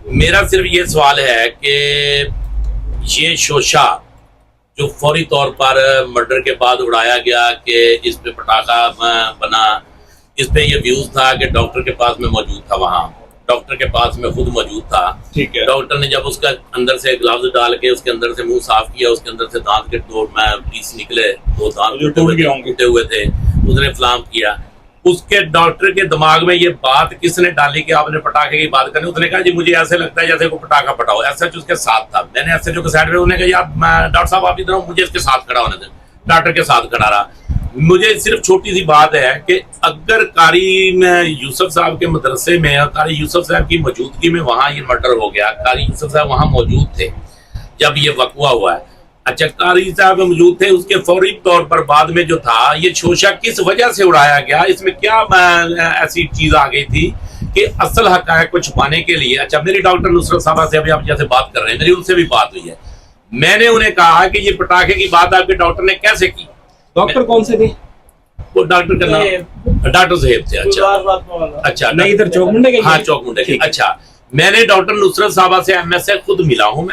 میرا صرف یہ سوال ہے کہ یہ شوشہ جو فوری طور پر مرڈر کے بعد اڑایا گیا کہ اس پہ پٹاخہ بنا، اس پہ یہ ویوز تھا کہ ڈاکٹر کے پاس میں موجود تھا، وہاں ڈاکٹر کے پاس میں خود موجود تھا. ٹھیک ہے. ڈاکٹر نے جب اس کا اندر سے گلوز ڈال کے اس کے اندر سے منہ صاف کیا، اس کے اندر سے دانت کے دو پیس نکلے، دو دانت ٹوٹے ہوئے تھے، اس نے فلام کیا. اس کے ڈاکٹر کے دماغ میں یہ بات کس نے ڈالی کہ آپ نے پٹاخے کی بات کرنی؟ اس نے کہا جی مجھے ایسے لگتا ہے جیسے کوئی پٹاخہ پھٹا ہو. ایس ایچ او اس کے ساتھ تھا. میں نے ایس ایچ او کے سائڈ میں، انہوں نے کہا یار ڈاکٹر صاحب آپ ادھر مجھے اس کے ساتھ کھڑا ہونے دیں. ڈاکٹر کے ساتھ کھڑا رہا. مجھے صرف چھوٹی سی بات ہے کہ اگر قاری میں یوسف صاحب کے مدرسے میں قاری یوسف صاحب کی موجودگی میں وہاں یہ مرڈر ہو گیا، قاری یوسف صاحب وہاں موجود تھے جب یہ وقوع ہوا ہے. اچھا قاری صاحب موجود تھے، اس کے فوری طور پر بعد میں جو تھا یہ شوشہ کس وجہ سے اڑایا گیا؟ اس میں کیا ایسی چیز آ گئی تھی کہ اصل حقائق کو چھپانے کے لیے؟ اچھا میری ڈاکٹر نصرت صاحبہ سے ابھی آپ جیسے بات کر رہے ہیں، میری ان سے بھی بات ہوئی ہے. میں نے انہیں کہا کہ یہ پٹاخے کی بات آپ کے ڈاکٹر نے کیسے کی؟ ڈاکٹر کون سے تھے؟ وہ ڈاکٹر کا نام ڈاکٹر صاحب تھے. اچھا نہیں ادھر چوک منڈے کے؟ ہاں چوک منڈے کے. اچھا میں نے ڈاکٹر نصرت صاحبہ سے ایم ایس سے خود ملا ہوں.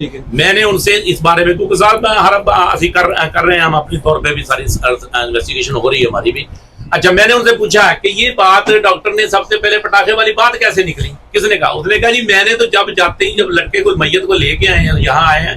میں نے ان سے اس بارے میں کیونکہ صاحب کر رہے ہیں ہم اپنی طور پہ بھی ساری انویسٹیگیشن ہو رہی ہے ہماری بھی. اچھا میں نے ان سے پوچھا کہ یہ بات ڈاکٹر نے سب سے پہلے پٹاخے والی بات کیسے نکلی؟ کس نے کہا؟ اس نے کہا جی میں نے تو جب جاتے ہی جب لڑکے کو میت کو لے کے آئے ہیں یہاں آئے ہیں،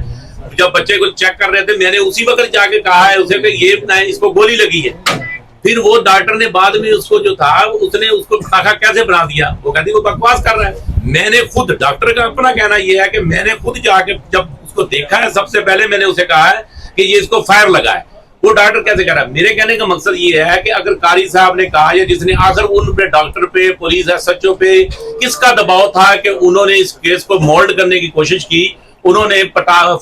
جب بچے کو چیک کر رہے تھے میں نے اسی وقت جا کے کہا ہے اسے کہ یہ اس کو گولی لگی ہے. پھر وہ ڈاکٹر نے بعد میں اس کو جو تھا اس نے اس کو پٹاخہ کیسے بنا دیا؟ وہ کہتی وہ بکواس کر رہا ہے. میں نے خود ڈاکٹر کا اپنا کہنا یہ ہے کہ میں نے خود جا کے جب اس کو دیکھا ہے سب سے پہلے میں نے اسے کہا ہے کہ یہ اس کو فائر لگا ہے. وہ ڈاکٹر کیسے کہہ رہا ہے؟ میرے کہنے کا مقصد یہ ہے کہ اگر قاری صاحب نے کہا یا جس نے آخر ان پہ ڈاکٹر پہ پولیس ایس ایچ او پہ کس کا دباؤ تھا کہ انہوں نے اس کیس کو مولڈ کرنے کی کوشش کی، انہوں نے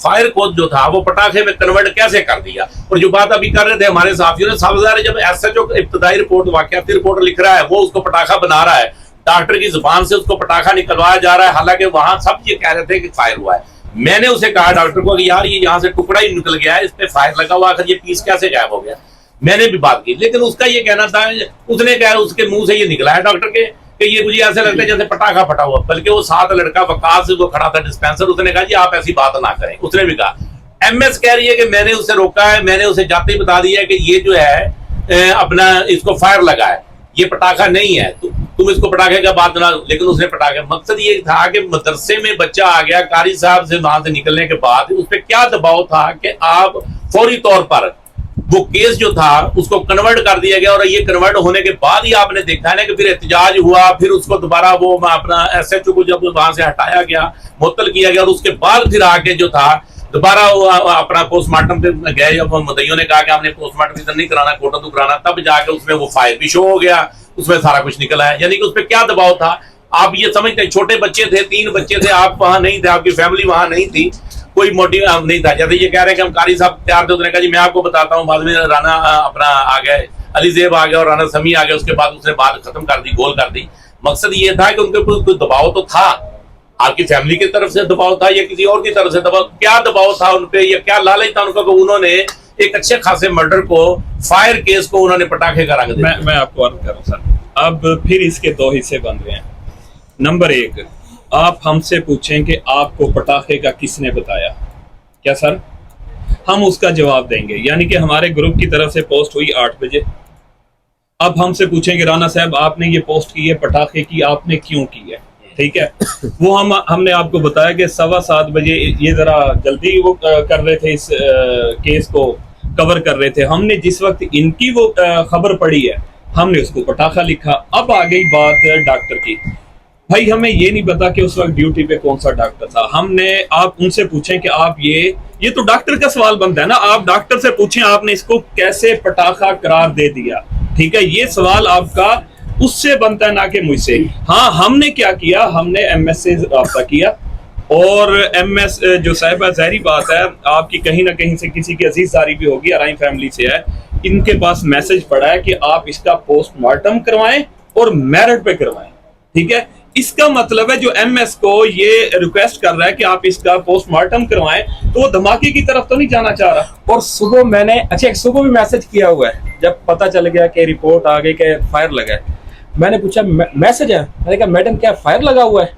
فائر کو جو تھا وہ پٹاخے میں کنورٹ کیسے کر دیا؟ اور جو بات ابھی کر رہے تھے ہمارے صحافیوں نے، سب ظاہر ہے جب ایس ایچ او ابتدائی رپورٹ واقعاتی رپورٹ لکھ رہا ہے وہ اس کو پٹاخہ بنا رہا ہے، ڈاکٹر کی زبان سے اس کو پٹاخہ نکلوایا جا رہا ہے، حالانکہ وہاں سب یہ کہہ رہے تھے کہ فائر ہوا ہے. میں نے اسے کہا ڈاکٹر کو کہ یار یہ یہاں سے ٹکڑا ہی نکل گیا ہے، اس پہ فائر لگا ہوا، آخر یہ پیس کیسے غائب ہو گیا؟ میں نے بھی بات کی، لیکن اس کا یہ کہنا تھا، اس نے کہا اس کے منہ سے یہ نکلا ہے ڈاکٹر کے کہ یہ مجھے ایسے لگتا ہے جیسے پٹاخہ پھٹا ہوا. بلکہ وہ ساتھ لڑکا وقاص وہ کھڑا تھا ڈسپینسر، اس نے کہا جی آپ ایسی بات نہ کریں. اس نے بھی کہا. ایم ایس کہہ رہی ہے کہ میں نے اسے روکا ہے، میں نے اسے جاتے ہی بتا دیا کہ یہ جو ہے اپنا اس کو فائر لگا ہے، یہ پٹاخہ نہیں ہے، تم اس کو پٹاخے کا بات نہ. لیکن اس نے پٹاخے، مقصد یہ تھا کہ مدرسے میں بچہ آ گیا قاری صاحب سے وہاں سے نکلنے کے بعد اس پہ کیا دباؤ تھا کہ آپ فوری طور پر وہ کیس جو تھا اس کو کنورٹ کر دیا گیا. اور یہ کنورٹ ہونے کے بعد ہی آپ نے دیکھا ہے نا کہ پھر احتجاج ہوا، پھر اس کو دوبارہ وہ اپنا ایس ایچ او کو جب وہاں سے ہٹایا گیا، معطل کیا گیا، اور اس کے بعد پھر آ کے جو تھا دوبارہ اپنا پوسٹ مارٹم پہ گئے. جب مدعیوں نے کہا کہ ہم نے پوسٹ مارٹم ادھر نہیں کرانا، کوٹا تو کرانا، تب جا کے اس میں وہ فائر بھی شو ہو گیا، اس میں سارا کچھ نکلا ہے. یعنی کہ اس پہ کیا دباؤ تھا؟ آپ یہ سمجھتے ہیں چھوٹے بچے تھے، 3 بچے تھے، آپ وہاں نہیں تھے، آپ کی فیملی وہاں نہیں تھی، کوئی موٹیو نہیں تھا. جیسے یہ کہہ رہے ہیں کہ ہم قاری صاحب تیار تھے، اس نے کہا جی میں آپ کو بتاتا ہوں. بعد میں رانا اپنا آ گئے، علی زیب آ گیا اور رانا سمیع آ گیا، اس کے بعد اس نے بات ختم کر دی، گول کر دی. مقصد یہ تھا کہ ان کے اوپر کوئی دباؤ تو تھا، آپ کی فیملی کی طرف سے دباؤ تھا یا کسی اور کی طرف سے دباؤ؟ کیا دباؤ تھا ان پہ یا کیا لالچ تھا ان کا کہ انہوں نے ایک اچھے خاصے مرڈر کو، فائر کیس کو انہوں نے پٹاخے کا رنگ دیا؟ میں آپ کو عرض کروں سر، اب پھر اس کے 2 حصے بن رہے ہیں. نمبر 1، آپ ہم سے پوچھیں کہ آپ کو پٹاخے کا کس نے بتایا؟ کیا سر؟ ہم اس کا جواب دیں گے. یعنی کہ ہمارے گروپ کی طرف سے پوسٹ ہوئی 8 بجے. اب ہم سے پوچھیں کہ رانا صاحب آپ نے یہ پوسٹ کی ہے پٹاخے کی، آپ نے کیوں کی ہے؟ ٹھیک ہے، وہ ہم نے آپ کو بتایا کہ 7:15 بجے یہ ذرا جلدی وہ کر رہے تھے، اس کیس کو کور کر رہے تھے. ہم نے جس وقت ان کی وہ خبر پڑی ہے ہم نے اس کو پٹاخہ لکھا. اب آ گئی بات ڈاکٹر کی. بھائی ہمیں یہ نہیں پتا کہ اس وقت ڈیوٹی پہ کون سا ڈاکٹر تھا. ہم نے آپ ان سے پوچھیں کہ آپ یہ تو ڈاکٹر کا سوال بنتا ہے نا، آپ ڈاکٹر سے پوچھیں آپ نے اس کو کیسے پٹاخہ قرار دے دیا. ٹھیک ہے، یہ سوال آپ کا اس سے بنتا ہے نہ کہ مجھ سے. ہاں ہم نے کیا کیا، ہم نے ایم ایس سے رابطہ کیا، اور ایم ایس جو صاحب ہے، ظاہری بات ہے آپ کی کہیں نہ کہیں سے کسی کی عزیز داری بھی ہوگی، ارائیں فیملی سے ہے، ان کے پاس میسج پڑا ہے کہ آپ اس کا پوسٹ مارٹم کروائیں اور میرٹ پہ کروائیں. ٹھیک ہے، اس کا مطلب ہے جو ایم ایس کو یہ ریکویسٹ کر رہا ہے کہ آپ اس کا پوسٹ مارٹم کروائیں تو وہ دھماکے کی طرف تو نہیں جانا چاہ رہا. اور صبح میں نے صبح بھی میسج کیا ہوا ہے، جب پتہ چل گیا کہ رپورٹ آ گئی کہ فائر لگا ہے. میں نے پوچھا میسج ہے، میں نے کہا میڈم کیا فائر لگا ہوا ہے؟